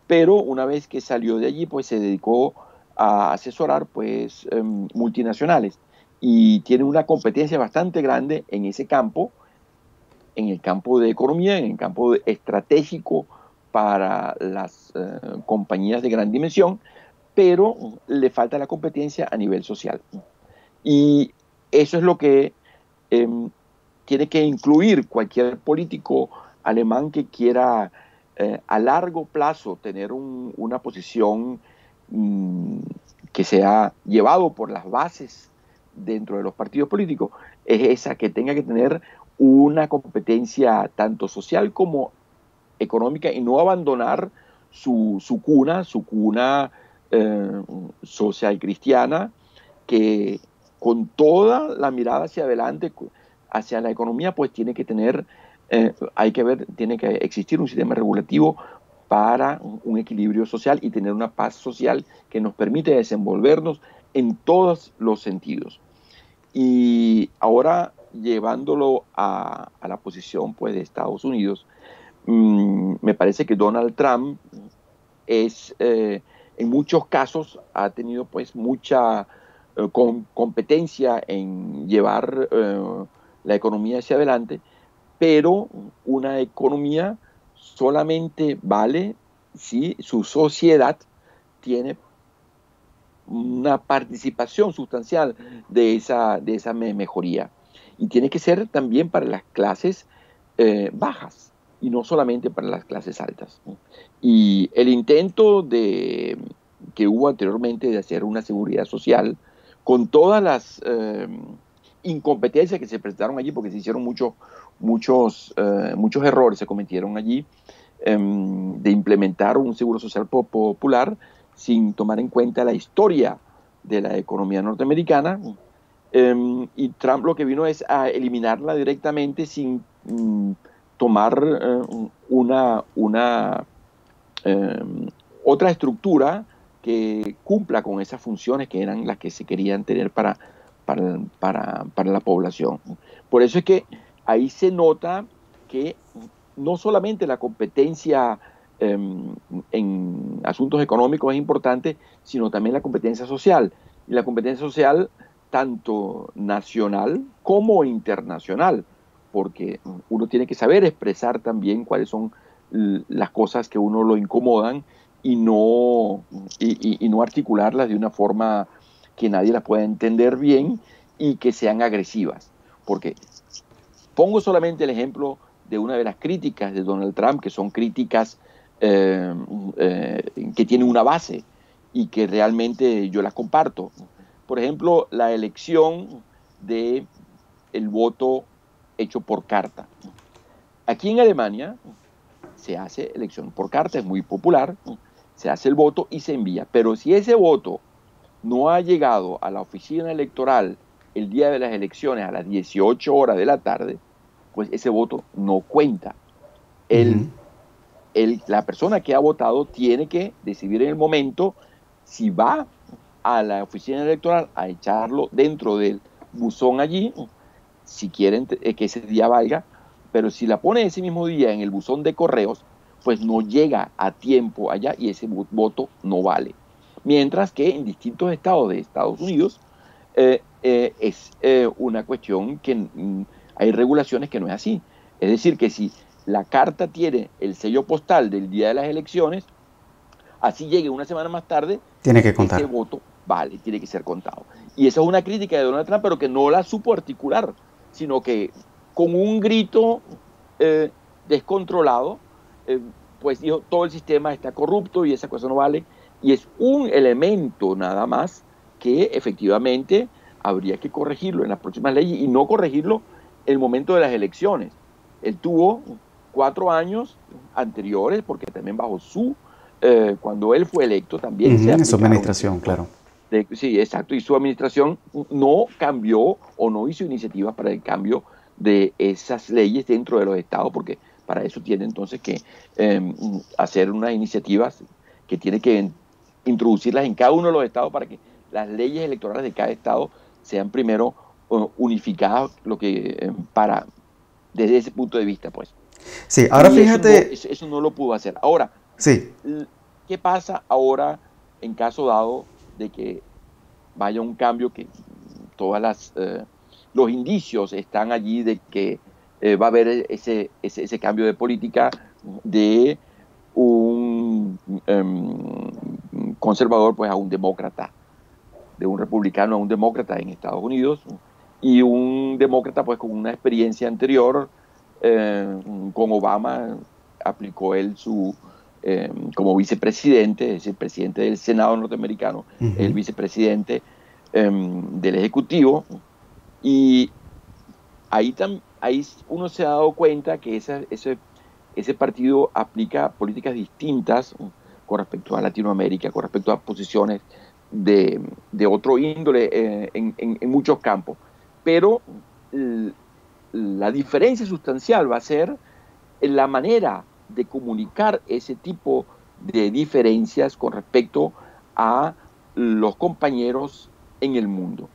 pero una vez que salió de allí, pues se dedicó a asesorar pues multinacionales, y tiene una competencia bastante grande en ese campo, en el campo de economía, en el campo estratégico para las compañías de gran dimensión, pero le falta la competencia a nivel social. Y eso es lo que tiene que incluir cualquier político alemán que quiera a largo plazo tener una posición que sea llevado por las bases dentro de los partidos políticos, es esa, que tenga que tener una competencia tanto social como económica, y no abandonar su cuna social cristiana, que con toda la mirada hacia adelante, hacia la economía, pues tiene que tener, tiene que existir un sistema regulativo para un equilibrio social y tener una paz social que nos permite desenvolvernos en todos los sentidos. Y ahora, llevándolo a la posición pues de Estados Unidos, me parece que Donald Trump en muchos casos ha tenido pues mucha competencia en llevar la economía hacia adelante, pero una economía solamente vale si su sociedad tiene una participación sustancial de esa mejoría, y tiene que ser también para las clases bajas, y no solamente para las clases altas. Y el intento que hubo anteriormente de hacer una seguridad social, con todas las incompetencias que se presentaron allí, porque se hicieron muchos errores, se cometieron allí, de implementar un seguro social popular sin tomar en cuenta la historia de la economía norteamericana, y Trump lo que vino es a eliminarla directamente sin tomar otra estructura que cumpla con esas funciones que eran las que se querían tener para la población. Por eso es que ahí se nota que no solamente la competencia en asuntos económicos es importante, sino también la competencia social. Y la competencia social tanto nacional como internacional, porque uno tiene que saber expresar también cuáles son las cosas que uno lo incomodan y no articularlas de una forma que nadie las pueda entender bien y que sean agresivas. Porque pongo solamente el ejemplo de una de las críticas de Donald Trump, que son críticas que tienen una base y que realmente yo las comparto. Por ejemplo, la elección del voto hecho por carta. Aquí en Alemania se hace elección por carta, es muy popular, se hace el voto y se envía. Pero si ese voto no ha llegado a la oficina electoral el día de las elecciones a las 18 horas de la tarde, pues ese voto no cuenta. La persona que ha votado tiene que decidir en el momento si va a la oficina electoral a echarlo dentro del buzón allí, si quieren que ese día valga, pero si la pone ese mismo día en el buzón de correos, pues no llega a tiempo allá y ese voto no vale. Mientras que en distintos estados de Estados Unidos es una cuestión que hay regulaciones que no es así. Es decir, que si la carta tiene el sello postal del día de las elecciones, así llegue una semana más tarde, tiene que contar. Ese voto vale, tiene que ser contado. Y esa es una crítica de Donald Trump, pero que no la supo articular, sino que con un grito descontrolado, pues dijo, todo el sistema está corrupto y esa cosa no vale. Y es un elemento nada más que efectivamente habría que corregirlo en las próximas leyes y no corregirlo en el momento de las elecciones. Él tuvo 4 años anteriores, porque también bajo cuando él fue electo también en su administración, claro. Sí, exacto, y su administración no cambió o no hizo iniciativas para el cambio de esas leyes dentro de los estados, porque para eso tiene entonces que hacer unas iniciativas que tiene que introducirlas en cada uno de los estados para que las leyes electorales de cada estado sean primero unificadas, desde ese punto de vista, pues. Sí, ahora fíjate... Eso no lo pudo hacer. Ahora, sí. ¿Qué pasa ahora en caso dado de que vaya un cambio que los indicios están allí de que va a haber ese cambio de política de un conservador pues a un demócrata, de un republicano a un demócrata en Estados Unidos, y un demócrata pues con una experiencia anterior con Obama, aplicó él como vicepresidente, es el presidente del Senado norteamericano, el vicepresidente del Ejecutivo, y ahí uno se ha dado cuenta que ese partido aplica políticas distintas con respecto a Latinoamérica, con respecto a posiciones de otro índole en muchos campos. Pero la diferencia sustancial va a ser en la manera de comunicar ese tipo de diferencias con respecto a los compañeros en el mundo,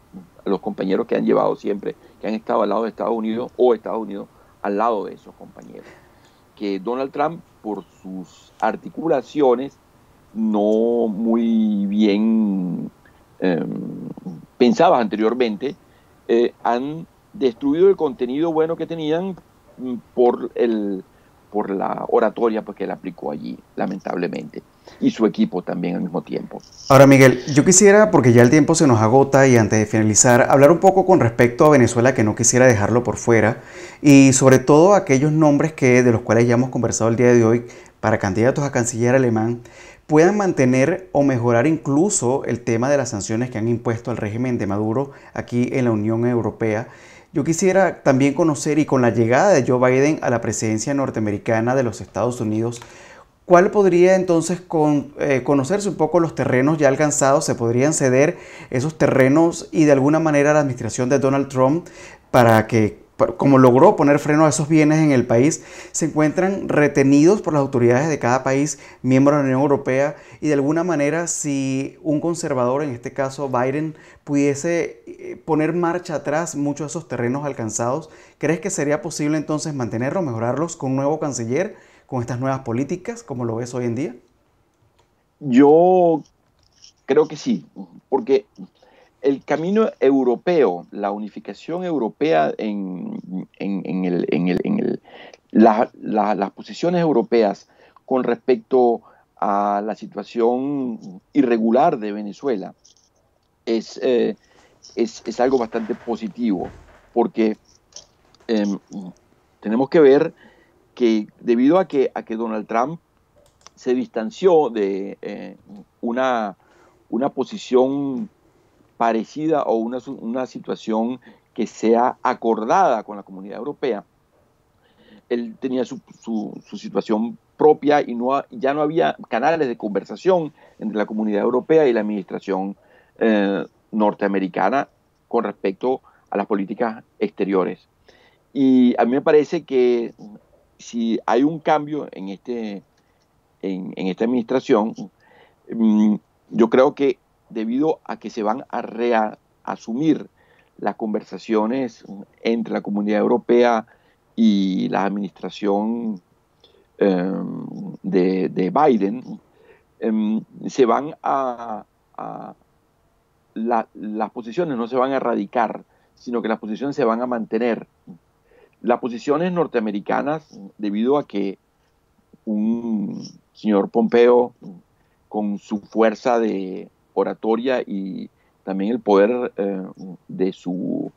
a los compañeros que han llevado siempre, que han estado al lado de Estados Unidos o Estados Unidos al lado de esos compañeros. Que Donald Trump, por sus articulaciones no muy bien pensadas anteriormente, han destruido el contenido bueno que tenían por por la oratoria pues, que él aplicó allí, lamentablemente, y su equipo también al mismo tiempo. Ahora, Miguel, yo quisiera, porque ya el tiempo se nos agota y antes de finalizar, hablar un poco con respecto a Venezuela, que no quisiera dejarlo por fuera, y sobre todo aquellos nombres de los cuales ya hemos conversado el día de hoy para candidatos a canciller alemán, puedan mantener o mejorar incluso el tema de las sanciones que han impuesto al régimen de Maduro aquí en la Unión Europea. Yo quisiera también conocer, y con la llegada de Joe Biden a la presidencia norteamericana de los Estados Unidos, ¿cuál podría entonces conocerse un poco los terrenos ya alcanzados? ¿Se podrían ceder esos terrenos y de alguna manera la administración de Donald Trump para que, como logró poner freno a esos bienes en el país, se encuentran retenidos por las autoridades de cada país miembro de la Unión Europea? Y de alguna manera, si un conservador, en este caso Biden, pudiese poner marcha atrás muchos de esos terrenos alcanzados, ¿crees que sería posible entonces mantenerlos, mejorarlos con un nuevo canciller, con estas nuevas políticas, como lo ves hoy en día? Yo creo que sí, porque el camino europeo, la unificación europea las posiciones europeas con respecto a la situación irregular de Venezuela es algo bastante positivo, porque tenemos que ver que debido a que Donald Trump se distanció de una posición parecida o una situación que sea acordada con la comunidad europea, él tenía su situación propia y ya no había canales de conversación entre la comunidad europea y la administración norteamericana con respecto a las políticas exteriores. Y a mí me parece que si hay un cambio en esta administración, yo creo que debido a que se van a reasumir las conversaciones entre la comunidad europea y la administración de Biden, se van las posiciones no se van a erradicar, sino que las posiciones se van a mantener. Las posiciones norteamericanas, debido a que un señor Pompeo, con su fuerza de oratoria y también el poder de su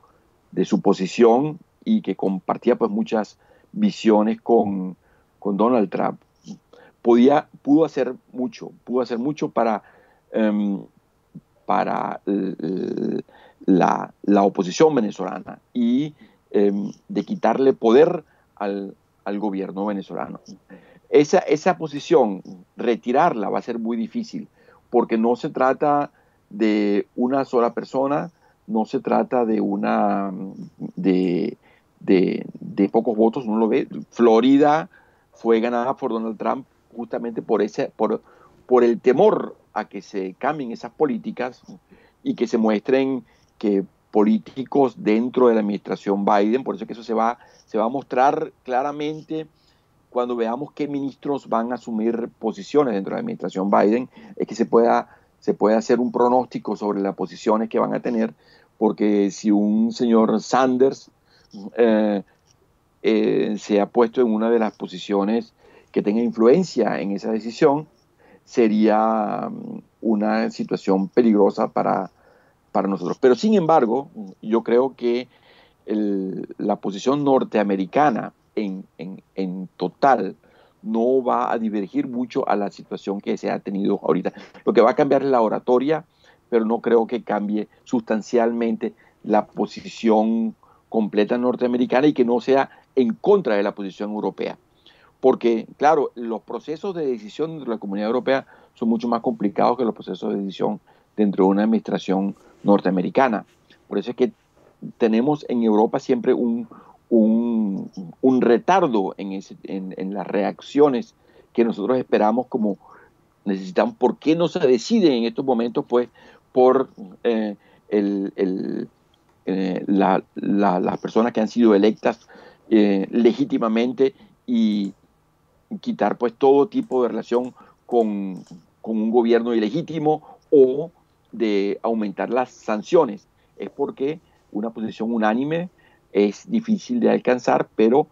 posición, y que compartía pues muchas visiones con Donald Trump, pudo hacer mucho para la oposición venezolana y de quitarle poder al gobierno venezolano. Esa posición, retirarla va a ser muy difícil, porque no se trata de una sola persona, no se trata de pocos votos. Uno lo ve. Florida fue ganada por Donald Trump justamente por el temor a que se cambien esas políticas y que se muestren que políticos dentro de la administración Biden, por eso es que eso se va a mostrar claramente cuando veamos qué ministros van a asumir posiciones dentro de la administración Biden, es que se pueda hacer un pronóstico sobre las posiciones que van a tener, porque si un señor Sanders se ha puesto en una de las posiciones que tenga influencia en esa decisión, sería una situación peligrosa para nosotros. Pero sin embargo, yo creo que la posición norteamericana en total no va a divergir mucho a la situación que se ha tenido ahorita. Lo que va a cambiar es la oratoria, pero no creo que cambie sustancialmente la posición completa norteamericana y que no sea en contra de la posición europea. Porque, claro, los procesos de decisión de la Comunidad Europea son mucho más complicados que los procesos de decisión dentro de una administración norteamericana. Por eso es que tenemos en Europa siempre un retardo en las reacciones que nosotros esperamos, como necesitamos. ¿Por qué no se decide en estos momentos? Pues por las personas que han sido electas legítimamente, y quitar pues todo tipo de relación con un gobierno ilegítimo, o de aumentar las sanciones. Es porque una posición unánime es difícil de alcanzar, pero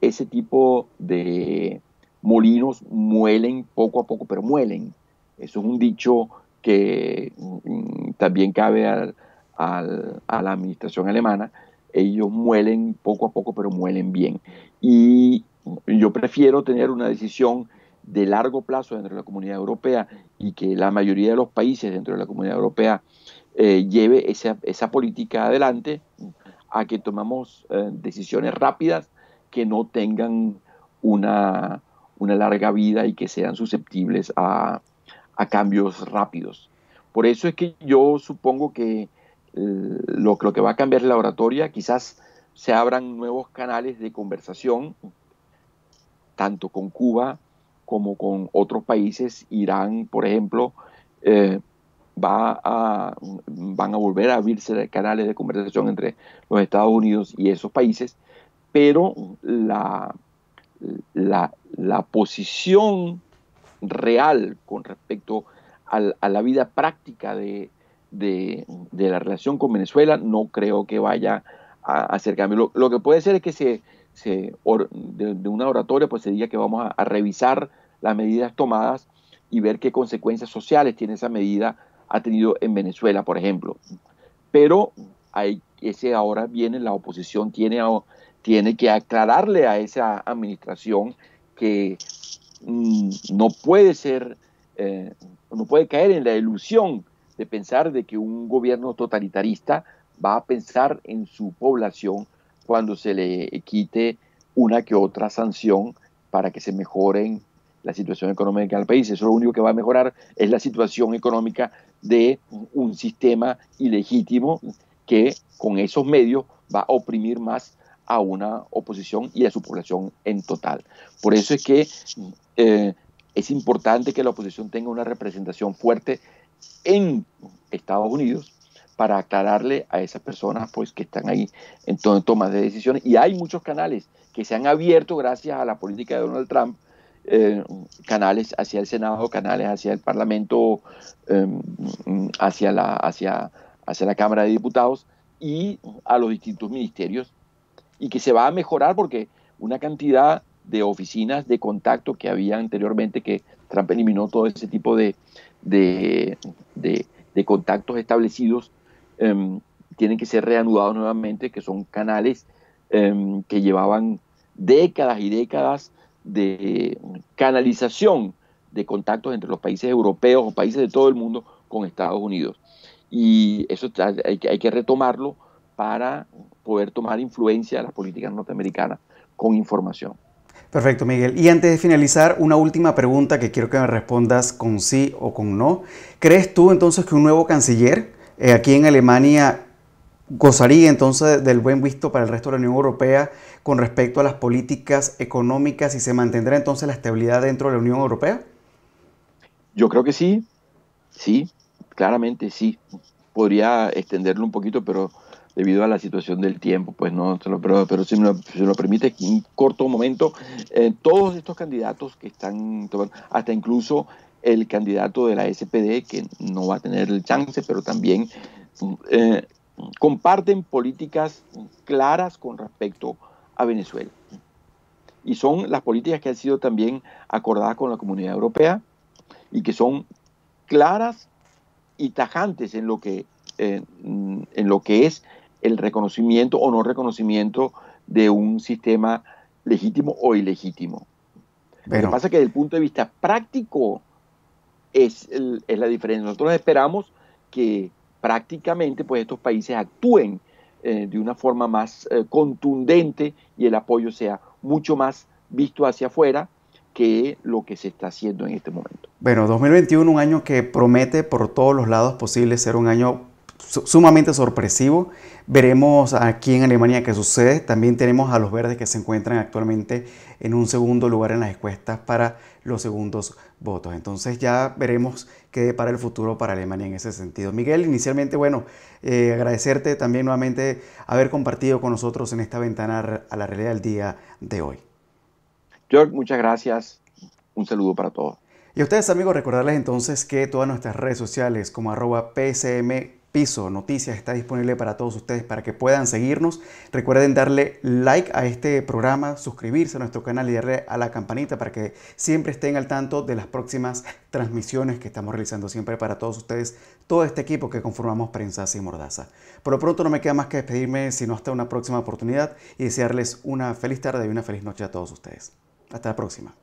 ese tipo de molinos muelen poco a poco, pero muelen. Eso es un dicho que también cabe a la administración alemana. Ellos muelen poco a poco, pero muelen bien. Y yo prefiero tener una decisión de largo plazo dentro de la Comunidad Europea y que la mayoría de los países dentro de la Comunidad Europea lleve esa política adelante, a que tomamos decisiones rápidas que no tengan una larga vida y que sean susceptibles a cambios rápidos. Por eso es que yo supongo que lo que va a cambiar es la oratoria. Quizás se abran nuevos canales de conversación, tanto con Cuba como con otros países. Irán, por ejemplo, van a volver a abrirse canales de conversación entre los Estados Unidos y esos países, pero la posición real con respecto a la vida práctica de la relación con Venezuela no creo que vaya a hacer cambio. Lo que puede ser es que de una oratoria pues se diga que vamos a revisar las medidas tomadas y ver qué consecuencias sociales tiene esa medida, ha tenido en Venezuela, por ejemplo. Pero ahora viene la oposición, tiene que aclararle a esa administración que no puede caer en la ilusión de pensar de que un gobierno totalitarista va a pensar en su población cuando se le quite una que otra sanción para que se mejoren la situación económica del país. Eso lo único que va a mejorar es la situación económica de un sistema ilegítimo que con esos medios va a oprimir más a una oposición y a su población en total. Por eso es que es importante que la oposición tenga una representación fuerte en Estados Unidos para aclararle a esas personas pues, que están ahí en toma de decisiones. Y hay muchos canales que se han abierto gracias a la política de Donald Trump, canales hacia el Senado, canales hacia el Parlamento, hacia la Cámara de Diputados y a los distintos ministerios, y que se va a mejorar porque una cantidad de oficinas de contacto que había anteriormente, que Trump eliminó todo ese tipo de contactos establecidos, tienen que ser reanudados nuevamente, que son canales que llevaban décadas y décadas de canalización de contactos entre los países europeos o países de todo el mundo con Estados Unidos. Y eso hay que retomarlo para poder tomar influencia de las políticas norteamericanas con información. Perfecto, Miguel. Y antes de finalizar, una última pregunta que quiero que me respondas con sí o con no. ¿Crees tú entonces que un nuevo canciller aquí en Alemania gozaría entonces del buen visto para el resto de la Unión Europea con respecto a las políticas económicas y se mantendrá entonces la estabilidad dentro de la Unión Europea? Yo creo que sí, claramente sí. Podría extenderlo un poquito, pero debido a la situación del tiempo, pues no, pero si me lo permite, en un corto momento, todos estos candidatos que están tomando, hasta incluso el candidato de la SPD, que no va a tener el chance, pero también comparten políticas claras con respecto a Venezuela. Y son las políticas que han sido también acordadas con la Comunidad Europea y que son claras y tajantes en lo que es el reconocimiento o no reconocimiento de un sistema legítimo o ilegítimo. Lo que pasa es que desde el punto de vista práctico es la diferencia. Nosotros esperamos que prácticamente pues, estos países actúen de una forma más contundente y el apoyo sea mucho más visto hacia afuera que lo que se está haciendo en este momento. Bueno, 2021, un año que promete por todos los lados posibles ser un año sumamente sorpresivo. Veremos aquí en Alemania qué sucede. También tenemos a los verdes que se encuentran actualmente en un segundo lugar en las encuestas para los segundos votos. Entonces ya veremos qué depara el futuro para Alemania en ese sentido. Miguel, inicialmente, bueno, agradecerte también nuevamente haber compartido con nosotros en esta ventana a la realidad del día de hoy. George, muchas gracias. Un saludo para todos. Y a ustedes, amigos, recordarles entonces que todas nuestras redes sociales como @PSM Piso Noticias está disponible para todos ustedes para que puedan seguirnos. Recuerden darle like a este programa, suscribirse a nuestro canal y darle a la campanita para que siempre estén al tanto de las próximas transmisiones que estamos realizando siempre para todos ustedes, todo este equipo que conformamos Prensa Sin Mordaza. Por lo pronto no me queda más que despedirme, sino hasta una próxima oportunidad y desearles una feliz tarde y una feliz noche a todos ustedes. Hasta la próxima.